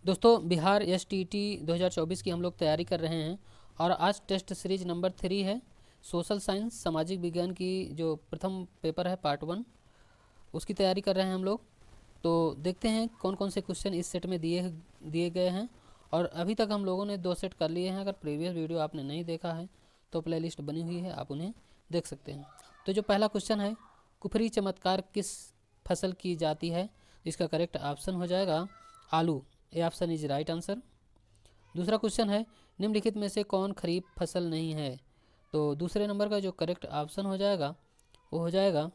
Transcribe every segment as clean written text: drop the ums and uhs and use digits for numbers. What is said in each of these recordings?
दोस्तों बिहार एसटीईटी 2024 की हम लोग तैयारी कर रहे हैं और आज टेस्ट सीरीज नंबर 3 है। सोशल साइंस सामाजिक विज्ञान की जो प्रथम पेपर है पार्ट 1 उसकी तैयारी कर रहे हैं हम लोग। तो देखते हैं कौन कौन से क्वेश्चन इस सेट में दिए गए हैं। और अभी तक हम लोगों ने 2 सेट कर लिए हैं। अगर प्रीवियस वीडियो आपने नहीं देखा है तो प्लेलिस्ट बनी हुई है, आप उन्हें देख सकते हैं। तो जो पहला क्वेश्चन है, कुफरी चमत्कार किस फसल की जाती है? इसका करेक्ट ऑप्शन हो जाएगा आलू। A option is right answer. दूसरा क्वेश्चन है, निम्नलिखित में से कौन खरीफ फसल नहीं है? तो दूसरे नंबर का जो करेक्ट ऑप्शन हो जाएगा वो हो जाएगा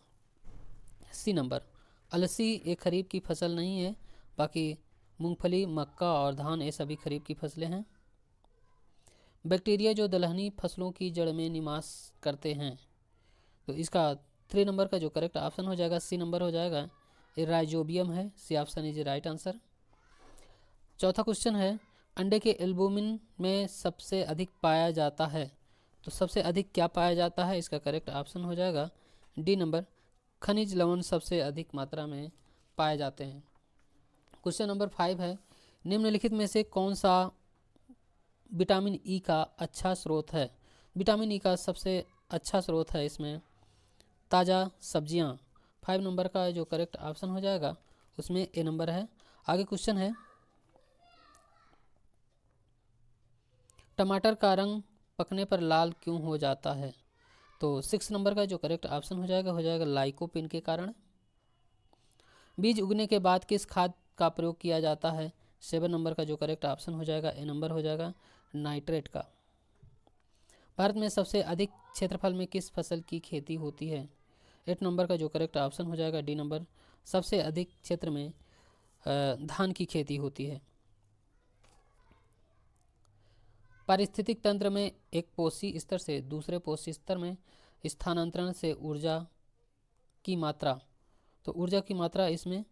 सी नंबर। अलसी एक खरीफ की फसल नहीं है, बाकी मूंगफली, मक्का और धान ये सभी खरीफ की फसलें हैं। बैक्टीरिया जो दलहनी फसलों की जड़ में निवास करते हैं, तो इसका 3 नंबर का जो करेक्ट ऑप्शन हो जाएगा सी नंबर हो जाएगा। ये राइजोबियम है, C option is right answer. चौथा क्वेश्चन है, अंडे के एल्बुमिन में सबसे अधिक पाया जाता है, तो सबसे अधिक क्या पाया जाता है? इसका करेक्ट ऑप्शन हो जाएगा डी नंबर। खनिज लवण सबसे अधिक मात्रा में पाए जाते हैं। क्वेश्चन नंबर 5 है, निम्नलिखित में से कौन सा विटामिन ई का अच्छा स्रोत है? विटामिन ई का सबसे अच्छा स्रोत है इसमें ताज़ा सब्जियां। 5 नंबर का जो करेक्ट ऑप्शन हो जाएगा उसमें ए नंबर है। आगे क्वेश्चन है, टमाटर का रंग पकने पर लाल क्यों हो जाता है? तो 6 नंबर का जो करेक्ट ऑप्शन हो जाएगा लाइकोपिन के कारण। बीज उगने के बाद किस खाद का प्रयोग किया जाता है? 7 नंबर का जो करेक्ट ऑप्शन हो जाएगा ए नंबर हो जाएगा नाइट्रेट का। भारत में सबसे अधिक क्षेत्रफल में किस फसल की खेती होती है? 8 नंबर का जो करेक्ट ऑप्शन हो जाएगा डी नंबर। सबसे अधिक क्षेत्र में धान की खेती होती है। पारिस्थितिक तंत्र में एक पोषी स्तर से दूसरे पोषी स्तर में स्थानांतरण से ऊर्जा की मात्रा, तो ऊर्जा की मात्रा इसमें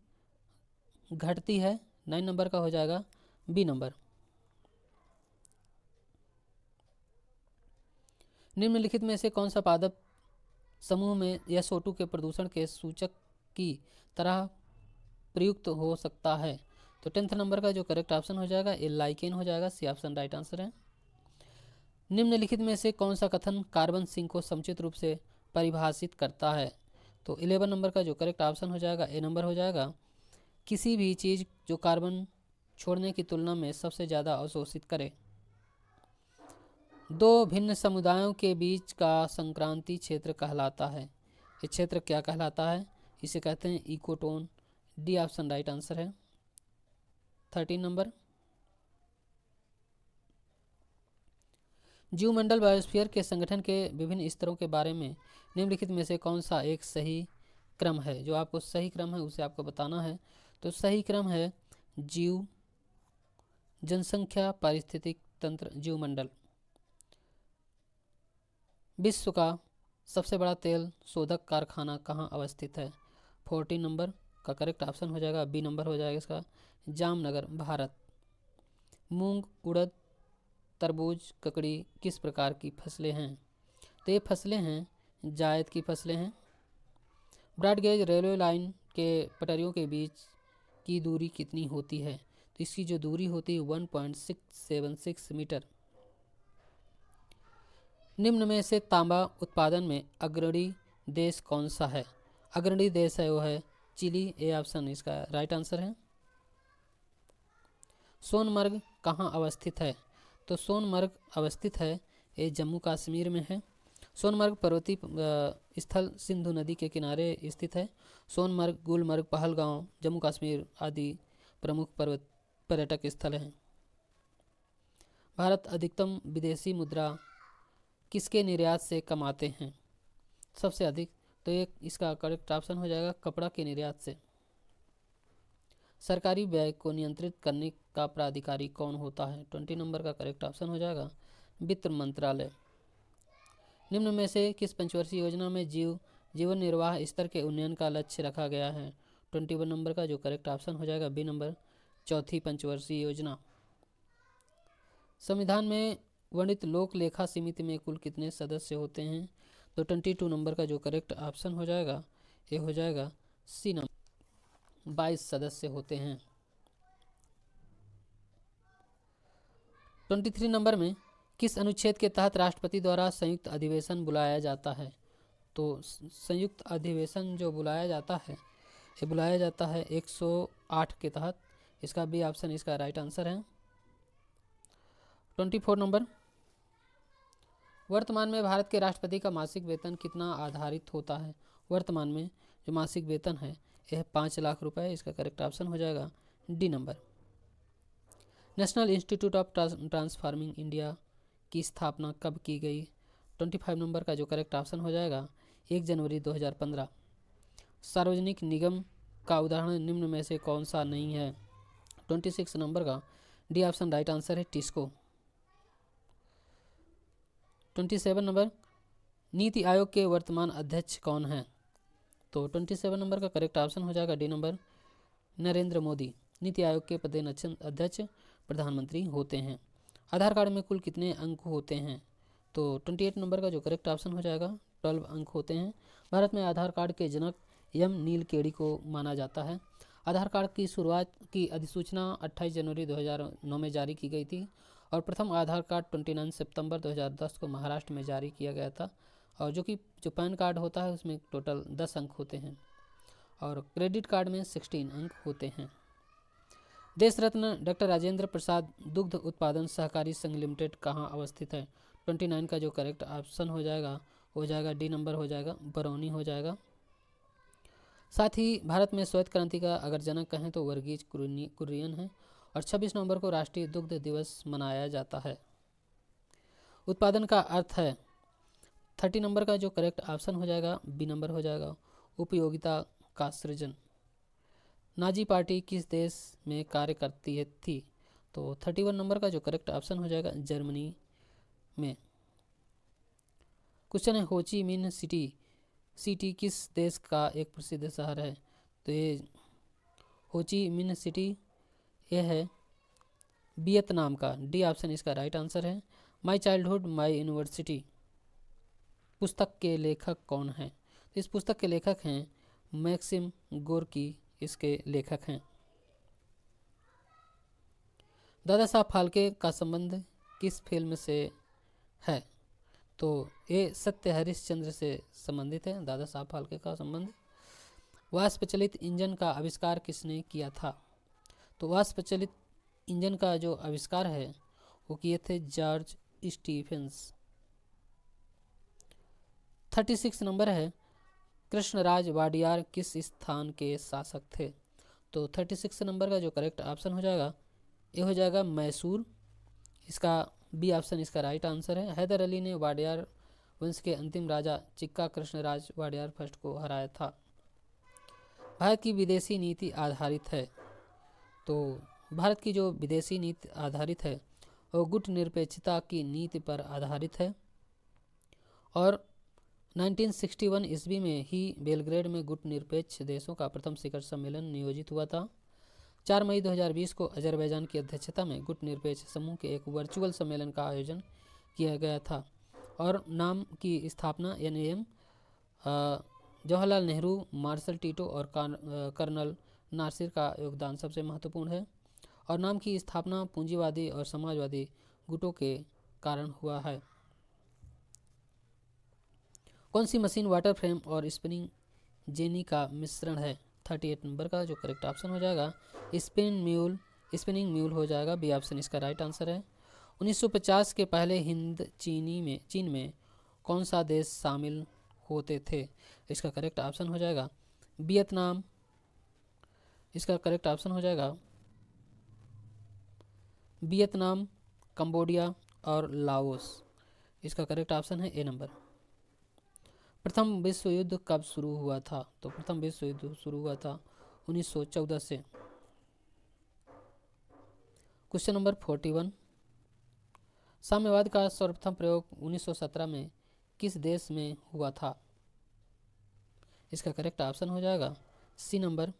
घटती है। 9 नंबर का हो जाएगा बी नंबर। निम्नलिखित में से कौन सा पादप समूह में SO2 के प्रदूषण के सूचक की तरह प्रयुक्त हो सकता है? तो 10th नंबर का जो करेक्ट ऑप्शन हो जाएगा ए लाइकेन हो जाएगा, सी ऑप्शन राइट आंसर है। निम्नलिखित में से कौन सा कथन कार्बन सिंक को समुचित रूप से परिभाषित करता है? तो 11 नंबर का जो करेक्ट ऑप्शन हो जाएगा ए नंबर हो जाएगा। किसी भी चीज़ जो कार्बन छोड़ने की तुलना में सबसे ज़्यादा अवशोषित करे। दो भिन्न समुदायों के बीच का संक्रांति क्षेत्र कहलाता है। ये क्षेत्र क्या कहलाता है? इसे कहते हैं ecotone. D option right answer है। 13 नंबर, जीवमंडल बायोस्फीयर के संगठन के विभिन्न स्तरों के बारे में निम्नलिखित में से कौन सा एक सही क्रम है? जो आपको सही क्रम है उसे आपको बताना है। तो सही क्रम है जीव, जनसंख्या, पारिस्थितिक तंत्र, जीवमंडल। विश्व का सबसे बड़ा तेल शोधक कारखाना कहाँ अवस्थित है? 14 नंबर का करेक्ट ऑप्शन हो जाएगा बी नंबर हो जाएगा इसका, जामनगर, भारत। मूंग, उड़द, तरबूज, ककड़ी किस प्रकार की फसलें हैं? तो ये फसलें हैं जायद की फसलें हैं। ब्रॉड गेज रेलवे लाइन के पटरियों के बीच की दूरी कितनी होती है? तो इसकी जो दूरी होती है 1.676 मीटर। निम्न में से तांबा उत्पादन में अग्रणी देश कौन सा है? अग्रणी देश है वो है चिली। ए ऑप्शन इसका राइट आंसर है। सोनमर्ग कहाँ अवस्थित है? तो सोनमर्ग अवस्थित है ये जम्मू कश्मीर में है। सोनमर्ग पर्वतीय स्थल सिंधु नदी के किनारे स्थित है। सोनमर्ग, गुलमर्ग, पहलगांव, जम्मू कश्मीर आदि प्रमुख पर्यटक स्थल हैं। भारत अधिकतम विदेशी मुद्रा किसके निर्यात से कमाते हैं सबसे अधिक? तो एक इसका करेक्ट ऑप्शन हो जाएगा कपड़ा के निर्यात से। सरकारी व्यय को नियंत्रित करने का प्राधिकारी कौन होता है? 20 नंबर का करेक्ट ऑप्शन हो जाएगा वित्त मंत्रालय। निम्न में से किस पंचवर्षीय योजना में जीवन निर्वाह स्तर के उन्नयन का लक्ष्य रखा गया है? 21 नंबर का जो करेक्ट ऑप्शन हो जाएगा बी नंबर, चौथी पंचवर्षीय योजना। संविधान में वर्णित लोक लेखा समिति में कुल कितने सदस्य होते हैं? तो 22 नंबर का जो करेक्ट ऑप्शन हो जाएगा ये हो जाएगा सी नंबर, 22 सदस्य होते हैं। 23 नंबर में किस अनुच्छेद के तहत राष्ट्रपति द्वारा संयुक्त अधिवेशन बुलाया जाता है? तो संयुक्त अधिवेशन जो बुलाया जाता है ये बुलाया जाता है 108 के तहत। इसका बी ऑप्शन इसका राइट आंसर है। 24 नंबर, वर्तमान में भारत के राष्ट्रपति का मासिक वेतन कितना आधारित होता है? वर्तमान में जो मासिक वेतन है यह 5 लाख रुपए। इसका करेक्ट ऑप्शन हो जाएगा D number. National institute of transforming India की स्थापना कब की गई? 25 नंबर का जो करेक्ट ऑप्शन हो जाएगा 1 जनवरी 2015। सार्वजनिक निगम का उदाहरण निम्न में से कौन सा नहीं है? 26 नंबर का डी ऑप्शन राइट आंसर है टिस्को। 27 नंबर, नीति आयोग के वर्तमान अध्यक्ष कौन हैं? तो 27 नंबर का करेक्ट ऑप्शन हो जाएगा डी नंबर, नरेंद्र मोदी। नीति आयोग के पदेन अध्यक्ष प्रधानमंत्री होते हैं। आधार कार्ड में कुल कितने अंक होते हैं? तो 28 नंबर का जो करेक्ट ऑप्शन हो जाएगा 12 अंक होते हैं। भारत में आधार कार्ड के जनक एम नीलकेणी को माना जाता है। आधार कार्ड की शुरुआत की अधिसूचना 28 जनवरी 2009 में जारी की गई थी और प्रथम आधार कार्ड 29 सितंबर 2010 को महाराष्ट्र में जारी किया गया था। और जो पैन कार्ड होता है उसमें टोटल 10 अंक होते हैं और क्रेडिट कार्ड में 16 अंक होते हैं। देश रत्न डॉक्टर राजेंद्र प्रसाद दुग्ध उत्पादन सहकारी संघ लिमिटेड कहाँ अवस्थित है? 29 का जो करेक्ट ऑप्शन हो जाएगा डी नंबर हो जाएगा, बरौनी हो जाएगा। साथ ही भारत में श्वेत क्रांति का अगर जनक कहें तो वर्गीज कुरियन है और 26 नवंबर को राष्ट्रीय दुग्ध दिवस मनाया जाता है। उत्पादन का अर्थ है 30 नंबर का जो करेक्ट ऑप्शन हो जाएगा बी नंबर हो जाएगा, उपयोगिता का सृजन। नाजी पार्टी किस देश में कार्य करती थी? तो 31 नंबर का जो करेक्ट ऑप्शन हो जाएगा जर्मनी में। क्वेश्चन है होची मिन सिटी किस देश का एक प्रसिद्ध शहर है? तो ये होची मिन सिटी ये है वियतनाम का। डी ऑप्शन इसका राइट आंसर है। माई चाइल्डहुड माई यूनिवर्सिटी पुस्तक के लेखक कौन हैं? तो इस पुस्तक के लेखक हैं मैक्सिम गोर्की, इसके लेखक हैं। दादा साहब फाल्के का संबंध किस फिल्म से है? तो ये सत्य हरिश्चंद्र से संबंधित है दादा साहब फाल्के का संबंध। वाष्प चलित इंजन का आविष्कार किसने किया था? तो वाष्प चलित इंजन का जो आविष्कार है वो किए थे जॉर्ज स्टीफेंस। 36 नंबर है, कृष्णराज वाडियार किस स्थान के शासक थे? तो 36 नंबर का जो करेक्ट ऑप्शन हो जाएगा ये हो जाएगा मैसूर। इसका बी ऑप्शन इसका राइट आंसर है। हैदर अली ने वाडियार वंश के अंतिम राजा चिक्का कृष्णराज वाडियार फर्स्ट को हराया था। भारत की विदेशी नीति आधारित है। तो भारत की जो विदेशी नीति आधारित है वो गुटनिरपेक्षता की नीति पर आधारित है और 1961 ईस्वी में ही बेलग्रेड में गुटनिरपेक्ष देशों का प्रथम शिखर सम्मेलन नियोजित हुआ था। 4 मई 2020 को अजरबैजान की अध्यक्षता में गुटनिरपेक्ष समूह के एक वर्चुअल सम्मेलन का आयोजन किया गया था और नाम की स्थापना NAM Jawaharlal Nehru, Marshal Tito और कर्नल नासिर का योगदान सबसे महत्वपूर्ण है और नाम की स्थापना पूंजीवादी और समाजवादी गुटों के कारण हुआ है। कौन सी मशीन वाटर फ्रेम और स्पिनिंग जेनी का मिश्रण है? 38 नंबर का जो करेक्ट ऑप्शन हो जाएगा स्पिनिंग म्यूल हो जाएगा। बी ऑप्शन इसका राइट आंसर है। 1950 के पहले हिंद चीन में कौन सा देश शामिल होते थे? इसका करेक्ट ऑप्शन हो जाएगा वियतनाम। इसका करेक्ट ऑप्शन हो जाएगा वियतनाम, कंबोडिया और लाओस। इसका करेक्ट ऑप्शन है ए नंबर। प्रथम विश्व युद्ध कब शुरू हुआ था? तो प्रथम विश्व युद्ध शुरू हुआ था 1914 से। क्वेश्चन नंबर 41, साम्यवाद का सर्वप्रथम प्रयोग 1917 में किस देश में हुआ था? इसका करेक्ट ऑप्शन हो जाएगा सी नंबर।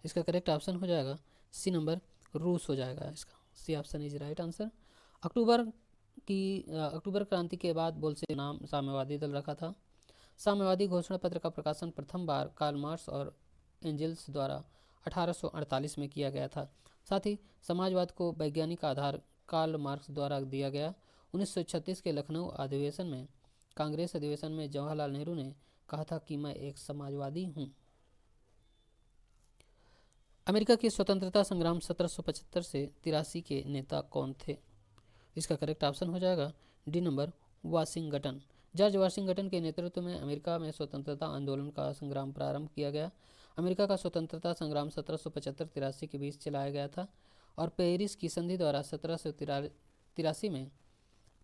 इसका करेक्ट ऑप्शन हो जाएगा सी नंबर, रूस हो जाएगा। इसका C option is right answer. अक्टूबर क्रांति के बाद बोल्शेविक नाम साम्यवादी दल रखा था। साम्यवादी घोषणा पत्र का प्रकाशन प्रथम बार कार्ल मार्क्स और एंजेल्स द्वारा 1848 में किया गया था। साथ ही समाजवाद को वैज्ञानिक आधार कार्ल मार्क्स द्वारा दिया गया। 1936 के लखनऊ अधिवेशन में कांग्रेस अधिवेशन में जवाहरलाल नेहरू ने कहा था कि मैं एक समाजवादी हूँ। अमेरिका की स्वतंत्रता संग्राम 1775 से 83 के नेता कौन थे? इसका करेक्ट ऑप्शन हो जाएगा D number, Washington. George Washington के नेतृत्व में अमेरिका में स्वतंत्रता आंदोलन का संग्राम प्रारंभ किया गया। अमेरिका का स्वतंत्रता संग्राम 1775-83 के बीच चलाया गया था और पेरिस की संधि द्वारा 1783 में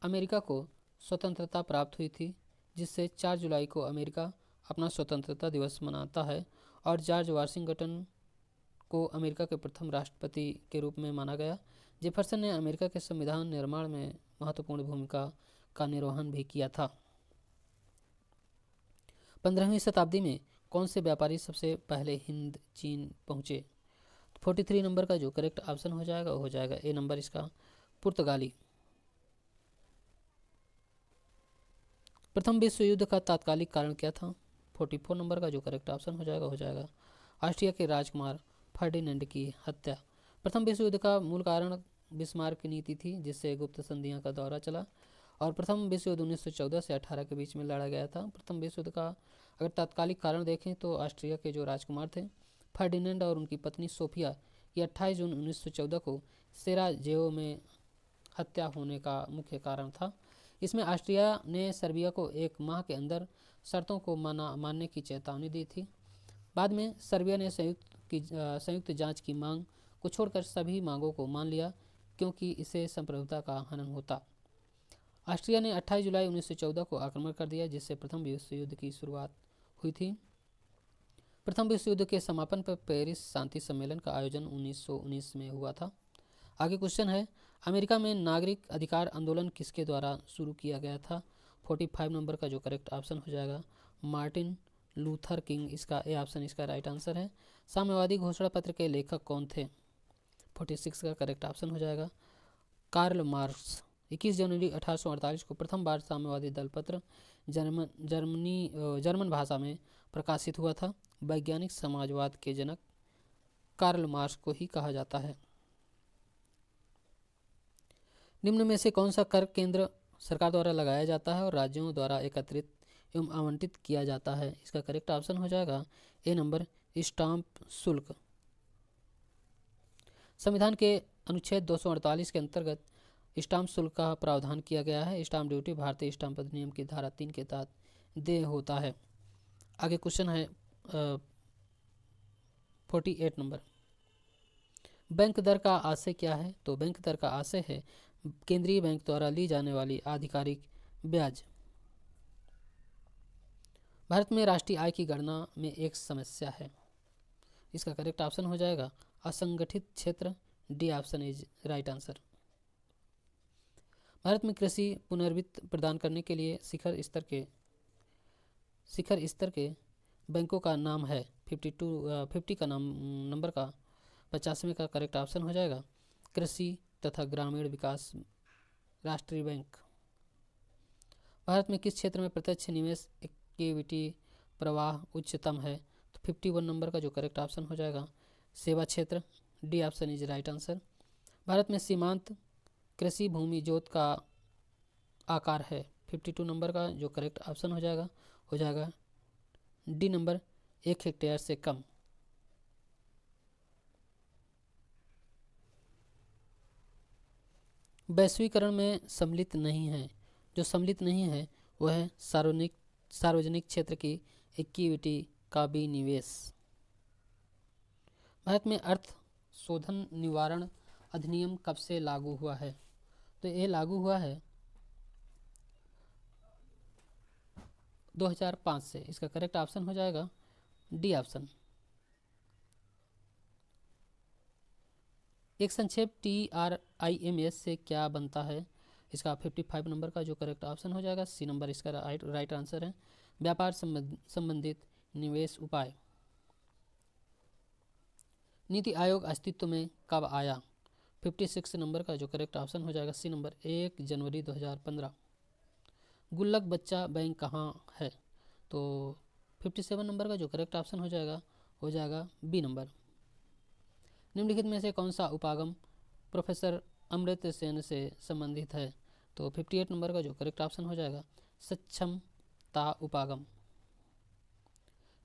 अमेरिका को स्वतंत्रता प्राप्त हुई थी, जिससे 4 जुलाई को अमेरिका अपना स्वतंत्रता दिवस मनाता है और जॉर्ज वाशिंगटन को अमेरिका के प्रथम राष्ट्रपति के रूप में माना गया। जेफरसन ने अमेरिका के संविधान निर्माण में महत्वपूर्ण भूमिका का निर्वहन भी किया था। 15वीं शताब्दी में कौन से व्यापारी सबसे पहले हिंद चीन पहुँचे? 43 नंबर का जो करेक्ट ऑप्शन हो जाएगा ए नंबर इसका, पुर्तगाली। प्रथम विश्व युद्ध का तात्कालिक कारण क्या था? 44 नंबर का जो करेक्ट ऑप्शन हो जाएगा ऑस्ट्रिया के राजकुमार फर्डिनेंड की हत्या। प्रथम विश्व युद्ध का मूल कारण बिस्मार्क की नीति थी, जिससे गुप्त संधियां का दौरा चला और प्रथम विश्व युद्ध 1914 से 18 के बीच में लड़ा गया था। प्रथम विश्व युद्ध का अगर तात्कालिक कारण देखें तो ऑस्ट्रिया के जो राजकुमार थे फर्डिनेंड और उनकी पत्नी सोफिया की 28 जून 1914 को सेराजेवो में हत्या होने का मुख्य कारण था। इसमें ऑस्ट्रिया ने सर्बिया को 1 माह के अंदर शर्तों को मानने की चेतावनी दी थी। बाद में सर्बिया ने संयुक्त जांच की मांग को छोड़कर सभी मांगों को मान लिया, क्योंकि इसे संप्रभुता का हनन होता। ऑस्ट्रिया ने 28 जुलाई 1914 को आक्रमण कर दिया, जिससे प्रथम विश्व युद्ध की शुरुआत हुई थी। प्रथम विश्व युद्ध के समापन पर पेरिस शांति सम्मेलन का आयोजन 1919 में हुआ था। आगे क्वेश्चन है, अमेरिका में नागरिक अधिकार आंदोलन किसके द्वारा शुरू किया गया था? 45 नंबर का जो करेक्ट ऑप्शन हो जाएगा मार्टिन लूथर किंग, इसका ए ऑप्शन इसका राइट आंसर है। साम्यवादी घोषणा पत्र के लेखक कौन थे? 46 का करेक्ट ऑप्शन हो जाएगा कार्ल मार्क्स। 21 जनवरी 1848 को प्रथम बार साम्यवादी दल पत्र जर्मन भाषा में प्रकाशित हुआ था। वैज्ञानिक समाजवाद के जनक कार्ल मार्क्स को ही कहा जाता है। निम्न में से कौन सा कर केंद्र सरकार द्वारा लगाया जाता है और राज्यों द्वारा एकत्रित एवं आवंटित किया जाता है? इसका करेक्ट ऑप्शन हो जाएगा ए नंबर, स्टाम्प शुल्क। संविधान के अनुच्छेद 248 के अंतर्गत स्टाम्प शुल्क का प्रावधान किया गया है। स्टाम्प ड्यूटी भारतीय स्टाम्प अधिनियम की धारा 3 के तहत देय होता है। आगे क्वेश्चन है 48 नंबर, बैंक दर का आशय क्या है? तो बैंक दर का आशय है केंद्रीय बैंक द्वारा ली जाने वाली आधिकारिक ब्याज। भारत में राष्ट्रीय आय की गणना में एक समस्या है। इसका करेक्ट ऑप्शन हो जाएगा असंगठित क्षेत्र, D option is right answer. Bharat में कृषि पुनर्वित्त प्रदान करने के लिए शिखर स्तर के बैंकों का नाम है 50 का नंबर का 50वें का करेक्ट ऑप्शन हो जाएगा कृषि तथा ग्रामीण विकास राष्ट्रीय बैंक। भारत में किस क्षेत्र में प्रत्यक्ष निवेश इक्विटी प्रवाह उच्चतम है? तो 51 नंबर का जो करेक्ट ऑप्शन हो जाएगा सेवा क्षेत्र, D option is right answer. Bharat में सीमांत कृषि भूमि जोत का आकार है 52 नंबर का जो करेक्ट ऑप्शन हो जाएगा डी नंबर, 1 हेक्टेयर से कम। वैश्वीकरण में सम्मिलित नहीं है, जो सम्मिलित नहीं है वह है सार्वजनिक क्षेत्र की इक्विटी का विनिवेश। भारत में अर्थ शोधन निवारण अधिनियम कब से लागू हुआ है? तो ये लागू हुआ है 2005 से। इसका करेक्ट ऑप्शन हो जाएगा डी ऑप्शन। एक संक्षेप TRIMS से क्या बनता है? इसका 55 नंबर का जो करेक्ट ऑप्शन हो जाएगा सी नंबर इसका राइट आंसर है व्यापार संबंधित निवेश उपाय। नीति आयोग अस्तित्व में कब आया? 56 नंबर का जो करेक्ट ऑप्शन हो जाएगा सी नंबर, 1 जनवरी 2015। गुल्लक बच्चा बैंक कहाँ है? तो 57 नंबर का जो करेक्ट ऑप्शन हो जाएगा बी नंबर। निम्नलिखित में से कौन सा उपागम प्रोफेसर अमृत सेन से संबंधित है? तो 58 नंबर का जो करेक्ट ऑप्शन हो जाएगा सक्षमता उपागम।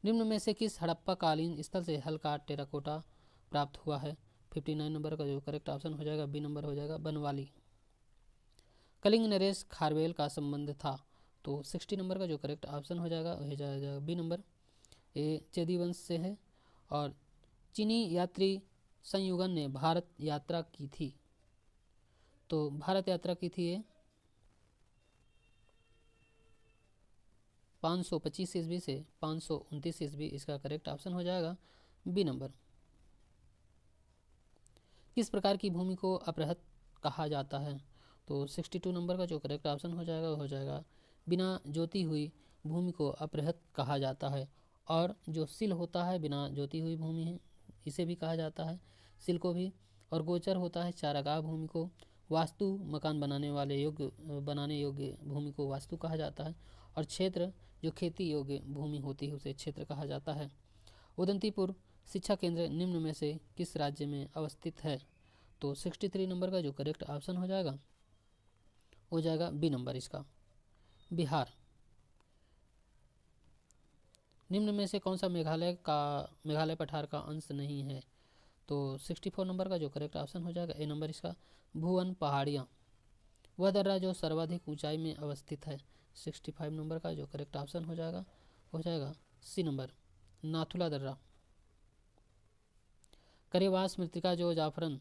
निम्न में से किस हड़प्पा कालीन स्थल से हल्का टेराकोटा प्राप्त हुआ है? 59 नंबर का जो करेक्ट ऑप्शन हो जाएगा बी नंबर हो जाएगा बनवाली। कलिंग नरेश खारवेल का संबंध था? तो 60 नंबर का जो करेक्ट ऑप्शन हो जाएगा बी नंबर, ये चेदी वंश से है। और चीनी यात्री संयुगन ने भारत यात्रा की थी? तो भारत यात्रा की थी ये 525 ईस्वी से 529 ईस्वी, इसका करेक्ट ऑप्शन हो जाएगा बी नंबर। किस प्रकार की भूमि को अपृहत कहा जाता है? तो 62 नंबर का जो करेक्ट ऑप्शन हो जाएगा बिना जोती हुई भूमि को अपृहत कहा जाता है। और जो सिल होता है बिना जोती हुई भूमि है, इसे भी कहा जाता है सिल को भी। और गोचर होता है चारागाह भूमि को। वास्तु मकान बनाने योग्य भूमि को वास्तु कहा जाता है। और क्षेत्र जो खेती योग्य भूमि होती है उसे क्षेत्र कहा जाता है। उदंतीपुर शिक्षा केंद्र निम्न में से किस राज्य में अवस्थित है? तो 63 नंबर का जो करेक्ट ऑप्शन हो जाएगा बी नंबर, इसका बिहार। निम्न में से कौन सा मेघालय पठार का अंश नहीं है? तो 64 नंबर का जो करेक्ट ऑप्शन हो जाएगा ए नंबर, इसका भुवन पहाड़ियाँ। वह दर्रा जो सर्वाधिक ऊंचाई में अवस्थित है? 65 नंबर का जो करेक्ट ऑप्शन हो जाएगा सी नंबर, नाथुला दर्रा। करेवास मृत्तिका जो जाफरन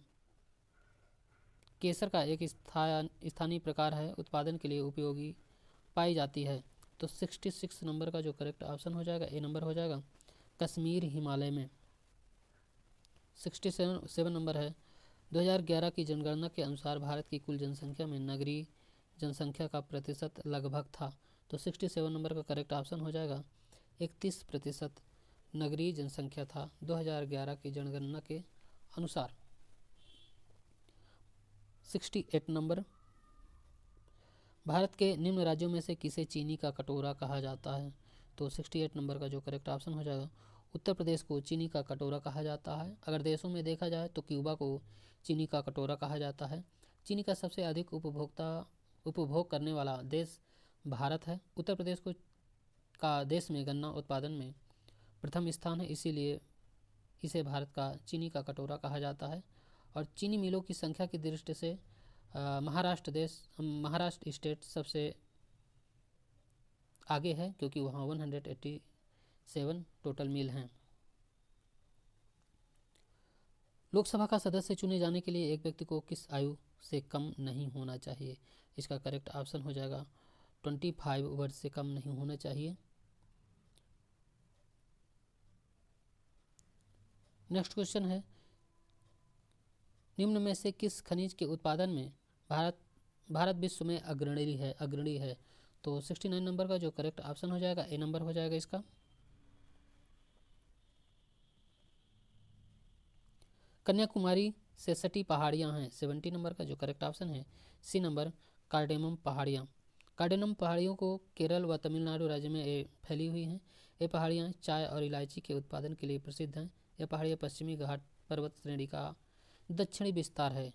केसर का एक स्थानीय प्रकार है, उत्पादन के लिए उपयोगी पाई जाती है? तो 66 नंबर का जो करेक्ट ऑप्शन हो जाएगा ए नंबर हो जाएगा कश्मीर हिमालय में। 67 नंबर है 2011 की जनगणना के अनुसार भारत की कुल जनसंख्या में नगरीय जनसंख्या का प्रतिशत लगभग था? तो 67 नंबर का करेक्ट ऑप्शन हो जाएगा 31% नगरीय जनसंख्या था 2011 की जनगणना के अनुसार। 68 नंबर, भारत के निम्न राज्यों में से किसे चीनी का कटोरा कहा जाता है? तो 68 नंबर का जो करेक्ट ऑप्शन हो जाएगा उत्तर प्रदेश को चीनी का कटोरा कहा जाता है। अगर देशों में देखा जाए तो क्यूबा को चीनी का कटोरा कहा जाता है। चीनी का सबसे अधिक उपभोग करने वाला देश भारत है। उत्तर प्रदेश का देश में गन्ना उत्पादन में प्रथम स्थान है, इसीलिए इसे भारत का चीनी का कटोरा कहा जाता है। और चीनी मिलों की संख्या की दृष्टि से महाराष्ट्र स्टेट सबसे आगे है, क्योंकि वहाँ 187 टोटल मिल हैं। लोकसभा का सदस्य चुने जाने के लिए एक व्यक्ति को किस आयु से कम नहीं होना चाहिए? इसका करेक्ट ऑप्शन हो जाएगा 25 वर्ष से कम नहीं होना चाहिए। नेक्स्ट क्वेश्चन है निम्न में से किस खनिज के उत्पादन में भारत विश्व में अग्रणी है? तो 69 नंबर का जो करेक्ट ऑप्शन हो जाएगा ए नंबर हो जाएगा इसका। कन्याकुमारी से सटी पहाड़ियाँ हैं, 70 नंबर का जो करेक्ट ऑप्शन है सी नंबर, कार्डेनम पहाड़ियाँ। कार्डेनम पहाड़ियों को केरल व तमिलनाडु राज्य में फैली हुई हैं। ये पहाड़ियाँ चाय और इलायची के उत्पादन के लिए प्रसिद्ध हैं। यह पहाड़ियाँ पश्चिमी घाट पर्वत श्रेणी का दक्षिणी विस्तार है।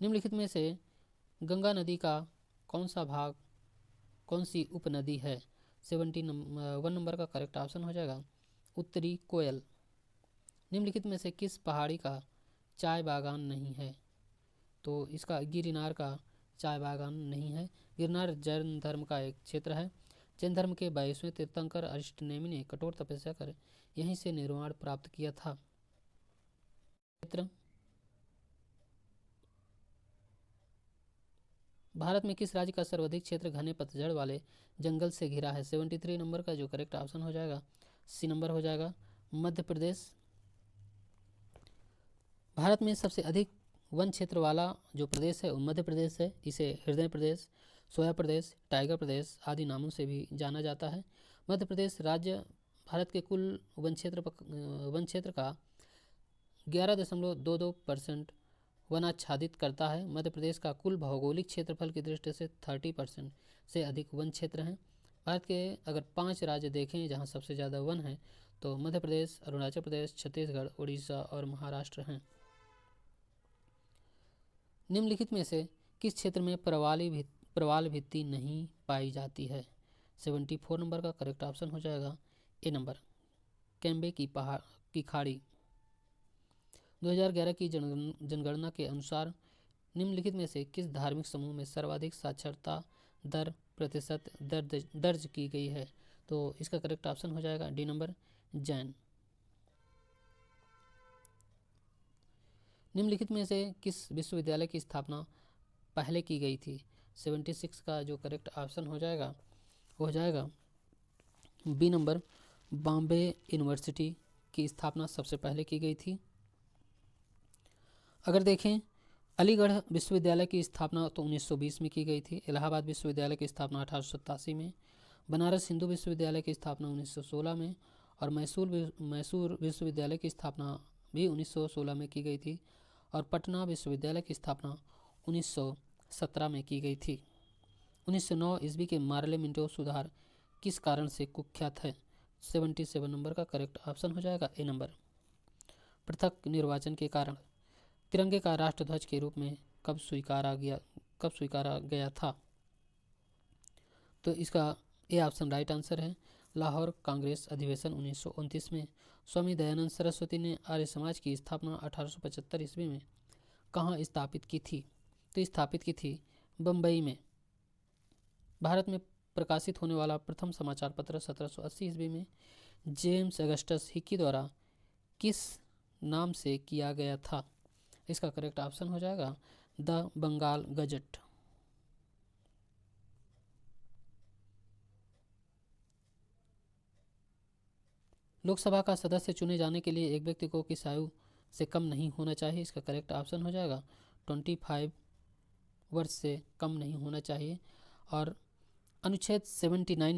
निम्नलिखित में से गंगा नदी का कौन सी उपनदी है? 71 नंबर का करेक्ट ऑप्शन हो जाएगा उत्तरी कोयल। निम्नलिखित में से किस पहाड़ी का चाय बागान नहीं है? तो इसका गिरनार का चाय बागान नहीं है। गिरनार जैन धर्म का एक क्षेत्र है। जैन धर्म के 22वें तीर्थंकर अरिष्टनेमि ने कठोर तपस्या कर यहीं से निर्वाण प्राप्त किया था। भारत में किस राज्य का सर्वाधिक क्षेत्र घने पतझड़ वाले जंगल से घिरा है? 73 नंबर का जो करेक्ट ऑप्शन हो जाएगा सी नंबर हो जाएगा मध्य प्रदेश। भारत में सबसे अधिक वन क्षेत्र वाला जो प्रदेश है वो मध्य प्रदेश है। इसे हृदय प्रदेश, सोया प्रदेश, टाइगर प्रदेश आदि नामों से भी जाना जाता है। मध्य प्रदेश राज्य भारत के कुल वन क्षेत्र का 11.22% वनाच्छादित करता है। मध्य प्रदेश का कुल भौगोलिक क्षेत्रफल की दृष्टि से 30% से अधिक वन क्षेत्र हैं। भारत के अगर 5 राज्य देखें जहां सबसे ज़्यादा वन है तो मध्य प्रदेश, अरुणाचल प्रदेश, छत्तीसगढ़, उड़ीसा और महाराष्ट्र हैं। निम्नलिखित में से किस क्षेत्र में प्रवाल भित्ति नहीं पाई जाती है? 74 नंबर का करेक्ट ऑप्शन हो जाएगा ए नंबर, कैम्बे की खाड़ी। 2011 की जनगणना के अनुसार निम्नलिखित में से किस धार्मिक समूह में सर्वाधिक साक्षरता दर प्रतिशत दर्ज की गई है? तो इसका करेक्ट ऑप्शन हो जाएगा डी नंबर, जैन। निम्नलिखित में से किस विश्वविद्यालय की स्थापना पहले की गई थी? 76 का जो करेक्ट ऑप्शन हो जाएगा वो हो जाएगा बी नंबर, बॉम्बे यूनिवर्सिटी की स्थापना सबसे पहले की गई थी। अगर देखें अलीगढ़ विश्वविद्यालय की स्थापना तो 1920 में की गई थी। इलाहाबाद विश्वविद्यालय की स्थापना 1887 में। बनारस हिंदू विश्वविद्यालय की स्थापना 1916 में। और मैसूर विश्वविद्यालय की स्थापना भी 1916 में की गई थी। और पटना विश्वविद्यालय की स्थापना 1917 में की गई थी। 1909 ईस्वी के मार्ले मिंटो सुधार किस कारण से कुख्यात है? 77 नंबर का करेक्ट ऑप्शन हो जाएगा ए नंबर, पृथक निर्वाचन के कारण। तिरंगे का राष्ट्रध्वज के रूप में कब स्वीकारा गया था? तो इसका ए ऑप्शन राइट आंसर है, लाहौर कांग्रेस अधिवेशन 1929 में। स्वामी दयानंद सरस्वती ने आर्य समाज की स्थापना 1875 ईस्वी में कहाँ स्थापित की थी? तो स्थापित की थी बम्बई में। भारत में प्रकाशित होने वाला प्रथम समाचार पत्र 1780 ईस्वी में जेम्स अगस्टस हिक्की द्वारा किस नाम से किया गया था? इसका करेक्ट ऑप्शन हो जाएगा द बंगाल गजट। लोकसभा का सदस्य चुने जाने के लिए एक व्यक्ति को किस आयु से कम नहीं होना चाहिए? इसका करेक्ट ऑप्शन हो जाएगा 25 वर्ष से कम नहीं होना चाहिए। और अनुच्छेद 79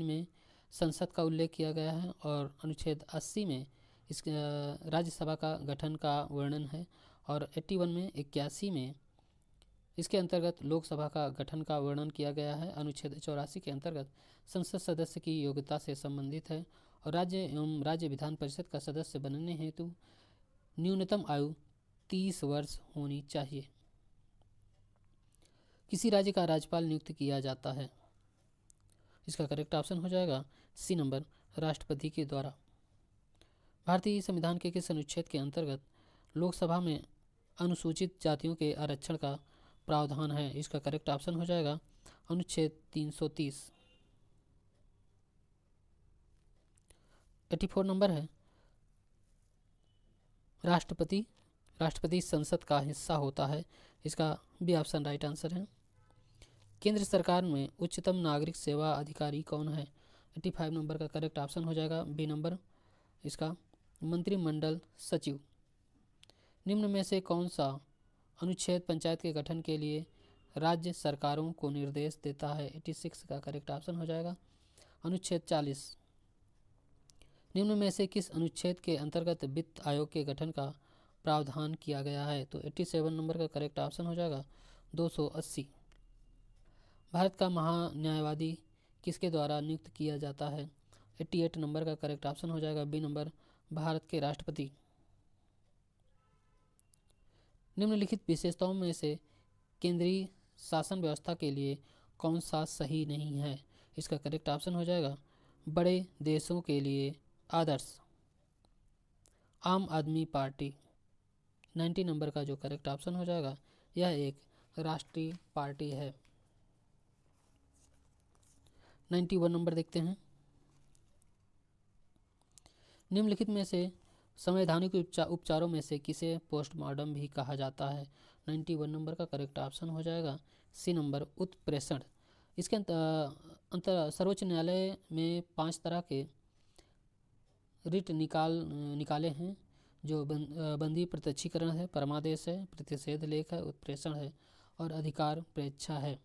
में संसद का उल्लेख किया गया है। और अनुच्छेद 80 में इस राज्यसभा का गठन का वर्णन है। और 81 में 81 में इसके अंतर्गत लोकसभा का गठन का वर्णन किया गया है। अनुच्छेद 84 के अंतर्गत संसद सदस्य की योग्यता से संबंधित है। और राज्य एवं राज्य विधान परिषद का सदस्य बनने हेतु न्यूनतम आयु 30 वर्ष होनी चाहिए। किसी राज्य का राज्यपाल नियुक्त किया जाता है? इसका करेक्ट ऑप्शन हो जाएगा सी नंबर, राष्ट्रपति के द्वारा। भारतीय संविधान के किस अनुच्छेद के अंतर्गत लोकसभा में अनुसूचित जातियों के आरक्षण का प्रावधान है? इसका करेक्ट ऑप्शन हो जाएगा अनुच्छेद 330। 84 नंबर है, राष्ट्रपति संसद का हिस्सा होता है। इसका बी ऑप्शन राइट आंसर है। केंद्र सरकार में उच्चतम नागरिक सेवा अधिकारी कौन है? 85 नंबर का करेक्ट ऑप्शन हो जाएगा बी नंबर, इसका मंत्रिमंडल सचिव। निम्न में से कौन सा अनुच्छेद पंचायत के गठन के लिए राज्य सरकारों को निर्देश देता है? 86 का करेक्ट ऑप्शन हो जाएगा अनुच्छेद 40। निम्न में से किस अनुच्छेद के अंतर्गत वित्त आयोग के गठन का प्रावधान किया गया है? तो 87 नंबर का करेक्ट ऑप्शन हो जाएगा 280। भारत का महान्यायवादी किसके द्वारा नियुक्त किया जाता है? 88 नंबर का करेक्ट ऑप्शन हो जाएगा बी नंबर, भारत के राष्ट्रपति। निम्नलिखित विशेषताओं में से केंद्रीय शासन व्यवस्था के लिए कौन सा सही नहीं है? इसका करेक्ट ऑप्शन हो जाएगा बड़े देशों के लिए आदर्श। आम आदमी पार्टी 90 नंबर का जो करेक्ट ऑप्शन हो जाएगा, यह एक राष्ट्रीय पार्टी है। 91 नंबर देखते हैं। निम्नलिखित में से संवैधानिक उपचारों में से किसे पोस्टमार्टम भी कहा जाता है? 91 नंबर का करेक्ट ऑप्शन हो जाएगा सी नंबर, उत्प्रेषण। इसके अंतर सर्वोच्च न्यायालय में 5 तरह के रिट निकाले हैं, जो बंदी प्रत्यक्षीकरण है, परमादेश है, प्रतिषेध लेख है, उत्प्रेषण है और अधिकार प्रेक्षा है।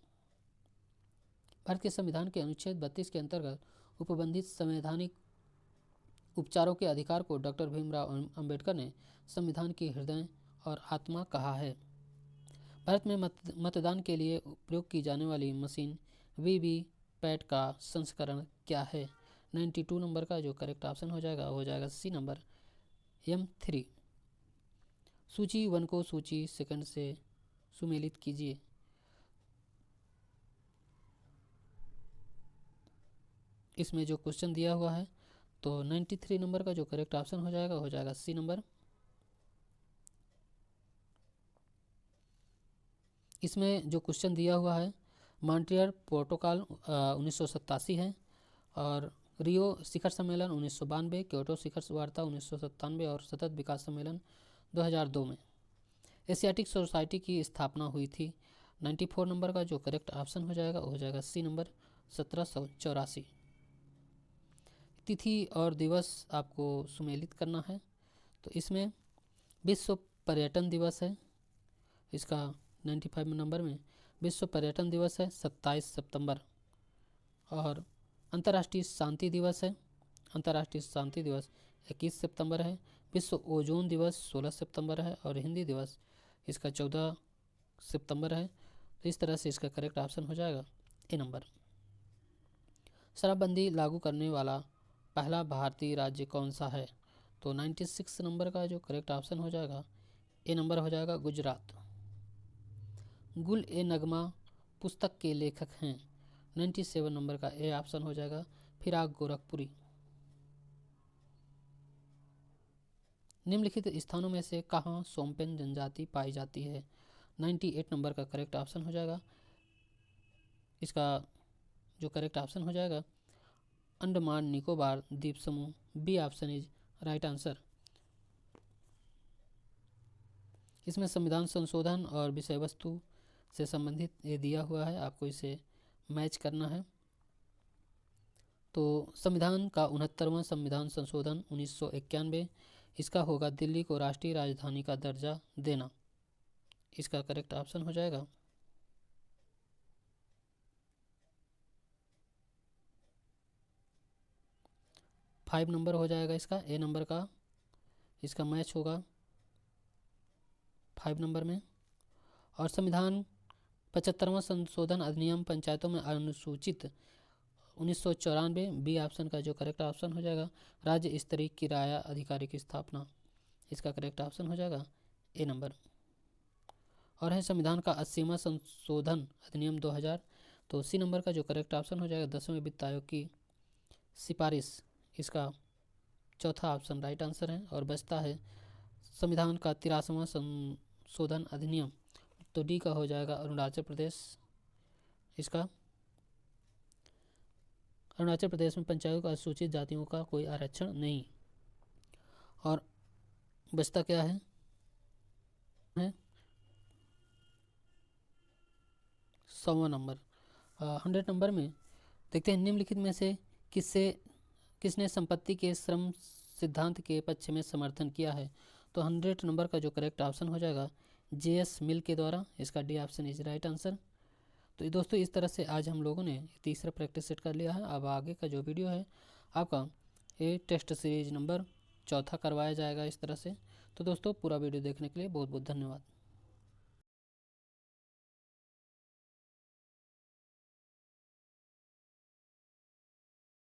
भारत के संविधान के अनुच्छेद 32 के अंतर्गत उपबंधित संवैधानिक उपचारों के अधिकार को डॉक्टर भीमराव अंबेडकर ने संविधान की हृदय और आत्मा कहा है। भारत में मतदान के लिए प्रयोग की जाने वाली मशीन वीवीपैट का संस्करण क्या है? 92 नंबर का जो करेक्ट ऑप्शन हो जाएगा सी नंबर M3। सूची 1 को सूची सेकंड से सुमेलित कीजिए। इसमें जो क्वेश्चन दिया हुआ है तो 93 नंबर का जो करेक्ट ऑप्शन हो जाएगा सी नंबर। इसमें जो क्वेश्चन दिया हुआ है मॉन्ट्रियल प्रोटोकॉल 1987 है, और रियो शिखर सम्मेलन 1992, क्योटो शिखर वार्ता 1997 और सतत विकास सम्मेलन 2002 में एशियाटिक सोसाइटी की स्थापना हुई थी। 94 नंबर का जो करेक्ट ऑप्शन हो जाएगा सी नंबर 1784। तिथि और दिवस आपको सुमेलित करना है, तो इसमें विश्व पर्यटन दिवस है, इसका 95 नंबर में विश्व पर्यटन दिवस है 27 सितंबर, और अंतर्राष्ट्रीय शांति दिवस है, अंतर्राष्ट्रीय शांति दिवस 21 सितंबर है, विश्व ओजोन दिवस 16 सितंबर है, और हिंदी दिवस इसका 14 सितंबर है। तो इस तरह से इसका करेक्ट ऑप्शन हो जाएगा ए नंबर। शराबबंदी लागू करने वाला पहला भारतीय राज्य कौन सा है? तो 96 नंबर का जो करेक्ट ऑप्शन हो जाएगा ए नंबर हो जाएगा गुजरात। गुल ए नगमा पुस्तक के लेखक हैं। 97 नंबर का ए ऑप्शन हो जाएगा फिराक गोरखपुरी। निम्नलिखित स्थानों में से कहाँ सोम्पेन जनजाति पाई जाती है? 98 नंबर का करेक्ट ऑप्शन हो जाएगा, इसका जो करेक्ट ऑप्शन हो जाएगा अंडमान निकोबार द्वीप समूह। B option is right answer. इसमें संविधान संशोधन और विषय वस्तु से संबंधित ये दिया हुआ है, आपको इसे मैच करना है। तो संविधान का 69वां संविधान संशोधन 1991, इसका होगा दिल्ली को राष्ट्रीय राजधानी का दर्जा देना। इसका करेक्ट ऑप्शन हो जाएगा 5 नंबर हो जाएगा इसका ए नंबर का, इसका मैच होगा 5 नंबर में। और संविधान 75वां संशोधन अधिनियम पंचायतों में अनुसूचित 1994, बी ऑप्शन का जो करेक्ट ऑप्शन हो जाएगा राज्य स्तरीय किराया अधिकारी की स्थापना। इसका करेक्ट ऑप्शन हो जाएगा ए नंबर। और है संविधान का 80वां संशोधन अधिनियम 2000, तो सी नंबर का जो करेक्ट ऑप्शन हो जाएगा 10वें वित्त आयोग की सिफारिश। इसका चौथा ऑप्शन राइट आंसर है। और बचता है संविधान का 83वां संशोधन अधिनियम, तो डी का हो जाएगा अरुणाचल प्रदेश। इसका अरुणाचल प्रदेश में पंचायतों का अनुसूचित जातियों का कोई आरक्षण नहीं। और बचता क्या है 100वां नंबर। 100 नंबर में देखते हैं निम्नलिखित में से किसने संपत्ति के श्रम सिद्धांत के पक्ष में समर्थन किया है? तो 100 नंबर का जो करेक्ट ऑप्शन हो जाएगा JS मिल के द्वारा। इसका D option is right answer. तो दोस्तों इस तरह से आज हम लोगों ने तीसरा प्रैक्टिस सेट कर लिया है। अब आगे का जो वीडियो है आपका ये टेस्ट सीरीज नंबर 4 करवाया जाएगा इस तरह से। तो दोस्तों पूरा वीडियो देखने के लिए बहुत बहुत धन्यवाद।